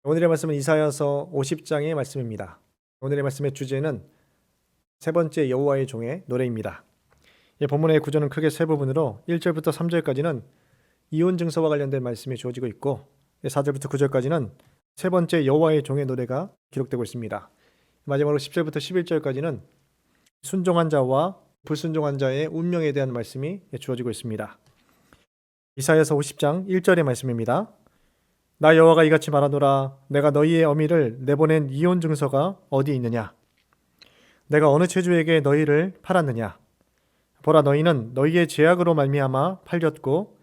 오늘의 말씀은 이사야서 50장의 말씀입니다. 오늘의 말씀의 주제는 세 번째 여호와의 종의 노래입니다. 본문의 구조는 크게 세 부분으로 1절부터 3절까지는 이혼 증서와 관련된 말씀이 주어지고 있고 4절부터 9절까지는 세 번째 여호와의 종의 노래가 기록되고 있습니다. 마지막으로 10절부터 11절까지는 순종한 자와 불순종한 자의 운명에 대한 말씀이 주어지고 있습니다. 이사야서 50장 1절의 말씀입니다. 나 여호와가 이같이 말하노라. 내가 너희의 어미를 내보낸 이혼 증서가 어디 있느냐? 내가 어느 체주에게 너희를 팔았느냐? 보라, 너희는 너희의 죄악으로 말미암아 팔렸고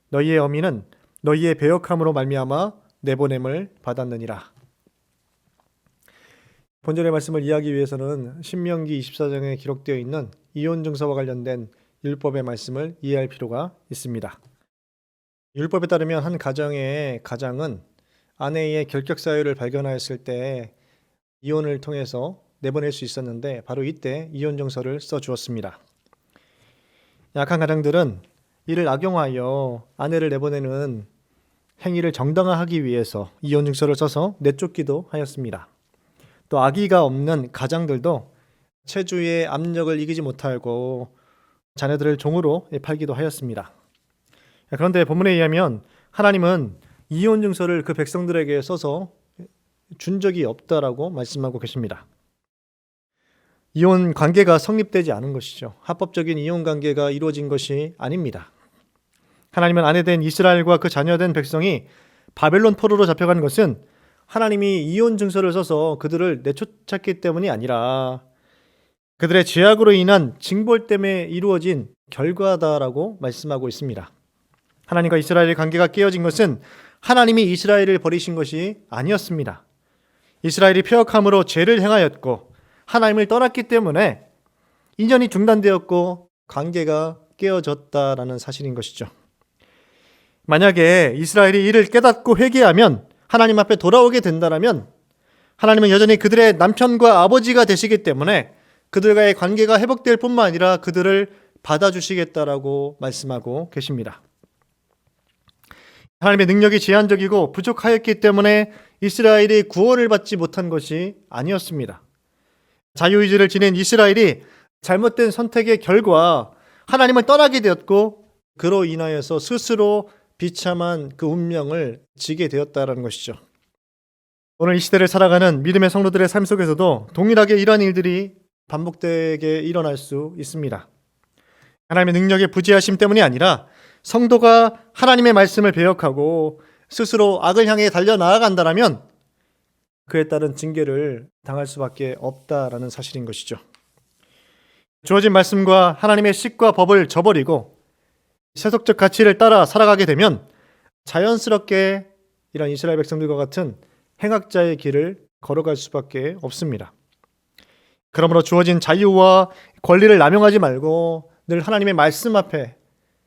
너희의 어미는 너희의 배역함으로 말미암아 내보냄을 받았느니라. 본절의 말씀을 이해하기 위해서는 신명기 24장에 기록되어 있는 이혼 증서와 관련된 율법의 말씀을 이해할 필요가 있습니다. 율법에 따르면 한 가정의 가장은 아내의 결격 사유를 발견하였을 때 이혼을 통해서 내보낼 수 있었는데 바로 이때 이혼 증서를 써주었습니다. 약한 가장들은 이를 악용하여 아내를 내보내는 행위를 정당화하기 위해서 이혼 증서를 써서 내쫓기도 하였습니다. 또 아기가 없는 가장들도 체주의 압력을 이기지 못하고 자녀들을 종으로 팔기도 하였습니다. 그런데 본문에 의하면 하나님은 이혼 증서를 그 백성들에게 써서 준 적이 없다라고 말씀하고 계십니다. 이혼 관계가 성립되지 않은 것이죠. 합법적인 이혼 관계가 이루어진 것이 아닙니다. 하나님은 아내된 이스라엘과 그 자녀된 백성이 바벨론 포로로 잡혀간 것은 하나님이 이혼 증서를 써서 그들을 내쫓았기 때문이 아니라 그들의 죄악으로 인한 징벌 때문에 이루어진 결과다라고 말씀하고 있습니다. 하나님과 이스라엘의 관계가 깨어진 것은 하나님이 이스라엘을 버리신 것이 아니었습니다. 이스라엘이 패역함으로 죄를 행하였고 하나님을 떠났기 때문에 인연이 중단되었고 관계가 깨어졌다라는 사실인 것이죠. 만약에 이스라엘이 이를 깨닫고 회개하면 하나님 앞에 돌아오게 된다면 하나님은 여전히 그들의 남편과 아버지가 되시기 때문에 그들과의 관계가 회복될 뿐만 아니라 그들을 받아주시겠다라고 말씀하고 계십니다. 하나님의 능력이 제한적이고 부족하였기 때문에 이스라엘이 구원을 받지 못한 것이 아니었습니다. 자유의지를 지닌 이스라엘이 잘못된 선택의 결과 하나님을 떠나게 되었고 그로 인하여서 스스로 비참한 그 운명을 지게 되었다는 것이죠. 오늘 이 시대를 살아가는 믿음의 성도들의 삶 속에서도 동일하게 이러한 일들이 반복되게 일어날 수 있습니다. 하나님의 능력의 부재하심 때문이 아니라 성도가 하나님의 말씀을 배역하고 스스로 악을 향해 달려나아간다면 그에 따른 징계를 당할 수밖에 없다라는 사실인 것이죠. 주어진 말씀과 하나님의 식과 법을 저버리고 세속적 가치를 따라 살아가게 되면 자연스럽게 이런 이스라엘 백성들과 같은 행악자의 길을 걸어갈 수밖에 없습니다. 그러므로 주어진 자유와 권리를 남용하지 말고 늘 하나님의 말씀 앞에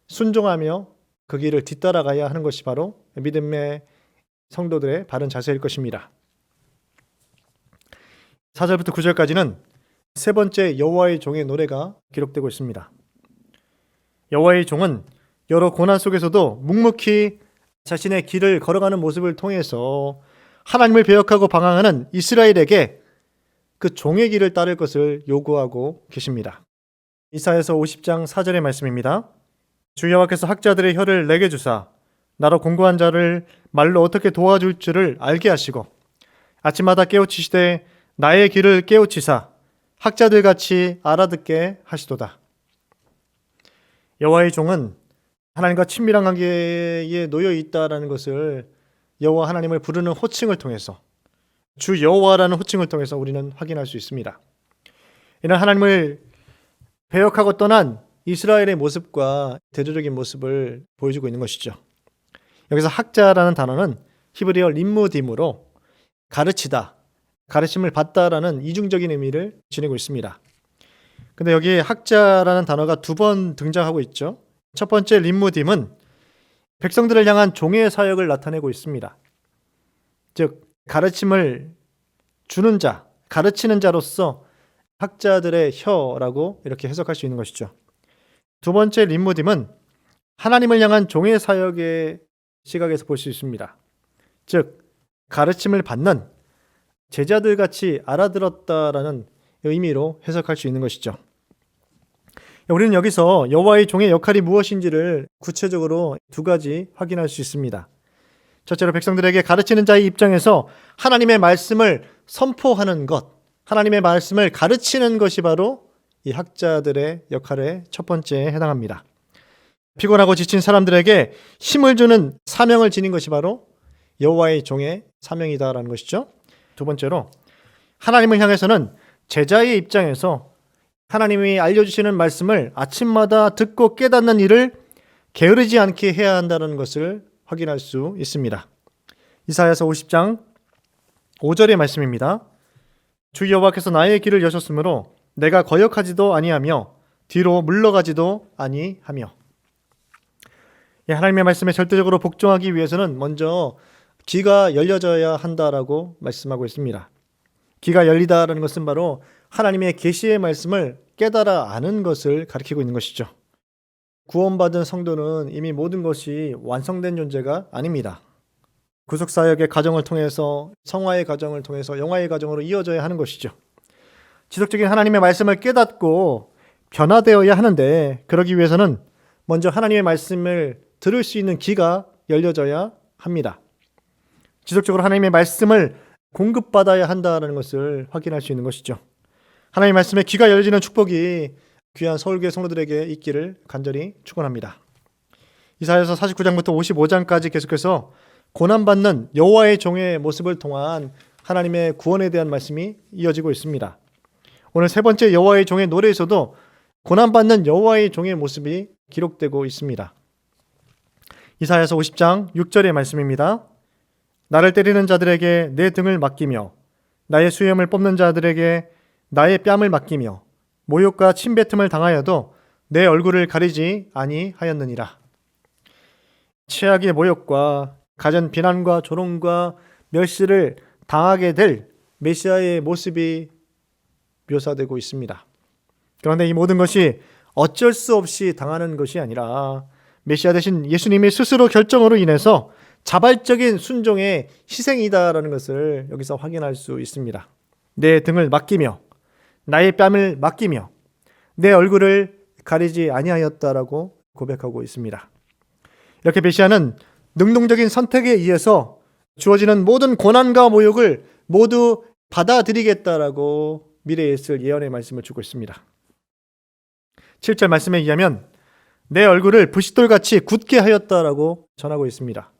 순종하며 그 길을 뒤따라가야 하는 것이 바로 믿음의 성도들의 바른 자세일 것입니다. 4절부터 9절까지는 세 번째 여호와의 종의 노래가 기록되고 있습니다. 여호와의 종은 여러 고난 속에서도 묵묵히 자신의 길을 걸어가는 모습을 통해서 하나님을 배역하고 방황하는 이스라엘에게 그 종의 길을 따를 것을 요구하고 계십니다. 이사야서 50장 4절의 말씀입니다. 주 여호와께서 학자들의 혀를 내게 주사 나로 공고한 자를 말로 어떻게 도와줄 줄을 알게 하시고 아침마다 깨우치시되 나의 길을 깨우치사 학자들 같이 알아듣게 하시도다. 여호와의 종은 하나님과 친밀한 관계에 놓여 있다라는 것을 여호와 하나님을 부르는 호칭을 통해서 주 여호와라는 호칭을 통해서 우리는 확인할 수 있습니다. 이는 하나님을 배역하고 떠난 이스라엘의 모습과 대조적인 모습을 보여주고 있는 것이죠. 여기서 학자라는 단어는 히브리어 림무딤으로 가르치다, 가르침을 받다라는 이중적인 의미를 지니고 있습니다. 근데 여기 학자라는 단어가 두 번 등장하고 있죠. 첫 번째 림무딤은 백성들을 향한 종의 사역을 나타내고 있습니다. 즉 가르침을 주는 자, 가르치는 자로서 학자들의 혀라고 이렇게 해석할 수 있는 것이죠. 두 번째 림무딤은 하나님을 향한 종의 사역의 시각에서 볼 수 있습니다. 즉 가르침을 받는 제자들 같이 알아들었다라는 의미로 해석할 수 있는 것이죠. 우리는 여기서 여호와의 종의 역할이 무엇인지를 구체적으로 두 가지 확인할 수 있습니다. 첫째로 백성들에게 가르치는 자의 입장에서 하나님의 말씀을 선포하는 것, 하나님의 말씀을 가르치는 것이 바로 이 학자들의 역할의 첫 번째에 해당합니다. 피곤하고 지친 사람들에게 힘을 주는 사명을 지닌 것이 바로 여호와의 종의 사명이다라는 것이죠. 두 번째로 하나님을 향해서는 제자의 입장에서 하나님이 알려주시는 말씀을 아침마다 듣고 깨닫는 일을 게으르지 않게 해야 한다는 것을 확인할 수 있습니다. 이사야서 50장 5절의 말씀입니다. 주 여호와께서 나의 길을 여셨으므로 내가 거역하지도 아니하며 뒤로 물러가지도 아니하며. 하나님의 말씀에 절대적으로 복종하기 위해서는 먼저 귀가 열려져야 한다라고 말씀하고 있습니다. 귀가 열리다라는 것은 바로 하나님의 계시의 말씀을 깨달아 아는 것을 가리키고 있는 것이죠. 구원받은 성도는 이미 모든 것이 완성된 존재가 아닙니다. 구속사역의 과정을 통해서, 성화의 과정을 통해서 영화의 과정으로 이어져야 하는 것이죠. 지속적인 하나님의 말씀을 깨닫고 변화되어야 하는데, 그러기 위해서는 먼저 하나님의 말씀을 들을 수 있는 귀가 열려져야 합니다. 지속적으로 하나님의 말씀을 공급받아야 한다는 것을 확인할 수 있는 것이죠. 하나님의 말씀에 귀가 열려지는 축복이 귀한 서울교회 성도들에게 있기를 간절히 축원합니다. 이사야서 49장부터 55장까지 계속해서 고난받는 여호와의 종의 모습을 통한 하나님의 구원에 대한 말씀이 이어지고 있습니다. 오늘 세 번째 여호와의 종의 노래에서도 고난받는 여호와의 종의 모습이 기록되고 있습니다. 이사야서 50장 6절의 말씀입니다. 나를 때리는 자들에게 내 등을 맡기며 나의 수염을 뽑는 자들에게 나의 뺨을 맡기며 모욕과 침뱉음을 당하여도 내 얼굴을 가리지 아니하였느니라. 최악의 모욕과 갖은 비난과 조롱과 멸시를 당하게 될 메시아의 모습이 묘사되고 있습니다. 그런데 이 모든 것이 어쩔 수 없이 당하는 것이 아니라 메시아 대신 예수님이 스스로 결정으로 인해서 자발적인 순종의 희생이다라는 것을 여기서 확인할 수 있습니다. 내 등을 맡기며 나의 뺨을 맡기며 내 얼굴을 가리지 아니하였다라고 고백하고 있습니다. 이렇게 메시아는 능동적인 선택에 의해서 주어지는 모든 고난과 모욕을 모두 받아들이겠다라고 미래에 있을 예언의 말씀을 주고 있습니다. 7절 말씀에 의하면 내 얼굴을 부싯돌같이 굳게 하였다라고 전하고 있습니다.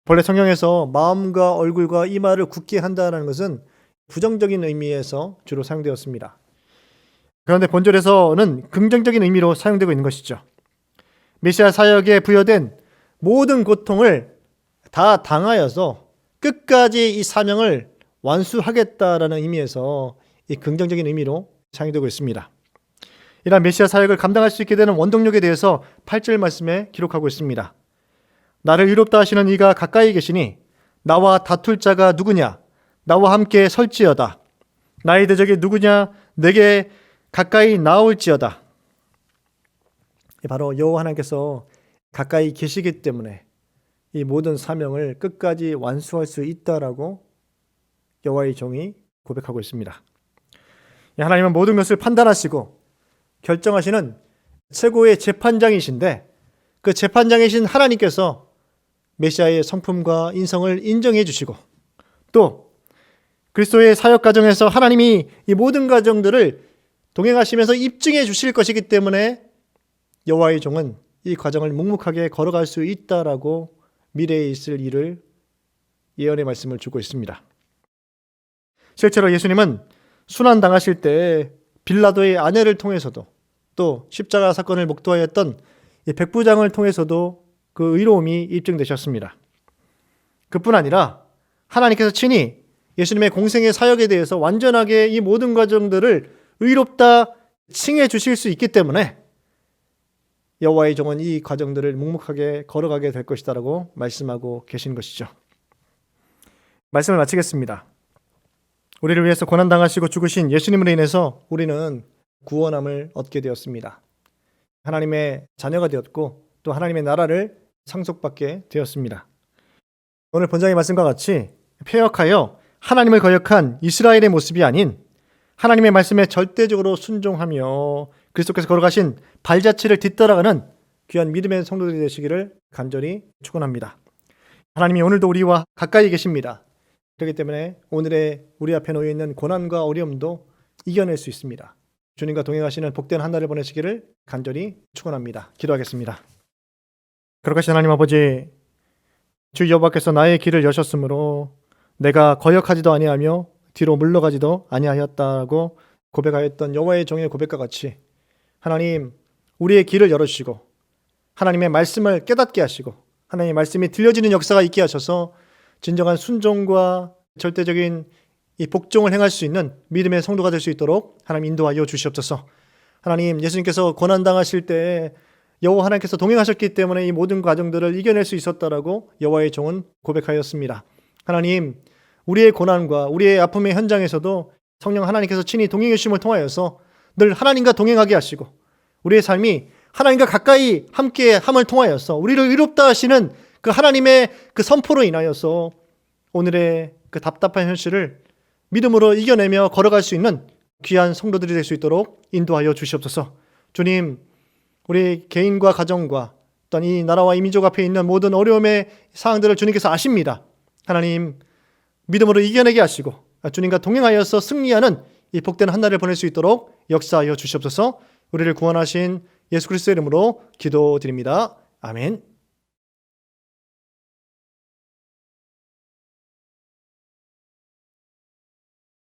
본래 성경에서 마음과 얼굴과 이마를 굳게 한다는 것은 부정적인 의미에서 주로 사용되었습니다. 그런데 본절에서는 긍정적인 의미로 사용되고 있는 것이죠. 메시아 사역에 부여된 모든 고통을 다 당하여서 끝까지 이 사명을 완수하겠다라는 의미에서 이 긍정적인 의미로 사용되고 있습니다. 이러한 메시아 사역을 감당할 수 있게 되는 원동력에 대해서 8절 말씀에 기록하고 있습니다. 나를 의롭다 하시는 이가 가까이 계시니 나와 다툴 자가 누구냐? 나와 함께 설지어다. 나의 대적이 누구냐? 내게 가까이 나올지어다. 바로 여호와 하나님께서 가까이 계시기 때문에 이 모든 사명을 끝까지 완수할 수 있다라고 여호와의 종이 고백하고 있습니다. 하나님은 모든 것을 판단하시고 결정하시는 최고의 재판장이신데, 그 재판장이신 하나님께서 메시아의 성품과 인성을 인정해 주시고, 또 그리스도의 사역 과정에서 하나님이 이 모든 과정들을 동행하시면서 입증해 주실 것이기 때문에 여호와의 종은 이 과정을 묵묵하게 걸어갈 수 있다라고 미래에 있을 일을 예언의 말씀을 주고 있습니다. 실제로 예수님은 순환당하실 때 빌라도의 아내를 통해서도, 또 십자가 사건을 목도하였던 이 백부장을 통해서도 그 의로움이 입증되셨습니다. 그뿐 아니라 하나님께서 친히 예수님의 공생의 사역에 대해서 완전하게 이 모든 과정들을 의롭다 칭해 주실 수 있기 때문에 여호와의 종은 이 과정들을 묵묵하게 걸어가게 될 것이다라고 말씀하고 계신 것이죠. 말씀을 마치겠습니다. 우리를 위해서 고난당하시고 죽으신 예수님으로 인해서 우리는 구원함을 얻게 되었습니다. 하나님의 자녀가 되었고 또 하나님의 나라를 상속받게 되었습니다. 오늘 본장의 말씀과 같이 폐역하여 하나님을 거역한 이스라엘의 모습이 아닌 하나님의 말씀에 절대적으로 순종하며 그리스도께서 걸어가신 발자취를 뒤따라가는 귀한 믿음의 성도들이 되시기를 간절히 축원합니다. 하나님이 오늘도 우리와 가까이 계십니다. 그렇기 때문에 오늘의 우리 앞에 놓여 있는 고난과 어려움도 이겨낼 수 있습니다. 주님과 동행하시는 복된 한 날을 보내시기를 간절히 축원합니다. 기도하겠습니다. 거룩하신 하나님 아버지, 주 여호와께서 나의 길을 여셨으므로 내가 거역하지도 아니하며 뒤로 물러가지도 아니하였다고 고백하였던 여호와의 종의 고백과 같이 하나님, 우리의 길을 열어주시고 하나님의 말씀을 깨닫게 하시고 하나님의 말씀이 들려지는 역사가 있게 하셔서 진정한 순종과 절대적인 이 복종을 행할 수 있는 믿음의 성도가 될 수 있도록 하나님 인도하여 주시옵소서. 하나님, 예수님께서 고난당하실 때 여호와 하나님께서 동행하셨기 때문에 이 모든 과정들을 이겨낼 수 있었다라고 여호와의 종은 고백하였습니다. 하나님, 우리의 고난과 우리의 아픔의 현장에서도 성령 하나님께서 친히 동행해 주심을 통하여서 늘 하나님과 동행하게 하시고 우리의 삶이 하나님과 가까이 함께 함을 통하여서 우리를 의롭다 하시는 그 하나님의 그 선포로 인하여서 오늘의 그 답답한 현실을 믿음으로 이겨내며 걸어갈 수 있는 귀한 성도들이 될 수 있도록 인도하여 주시옵소서. 주님, 우리 개인과 가정과 또한 이 나라와 이 민족 앞에 있는 모든 어려움의 사항들을 주님께서 아십니다. 하나님, 믿음으로 이겨내게 하시고 주님과 동행하여서 승리하는 이 복된 한 날을 보낼 수 있도록 역사하여 주시옵소서. 우리를 구원하신 예수 그리스도의 이름으로 기도드립니다. 아멘.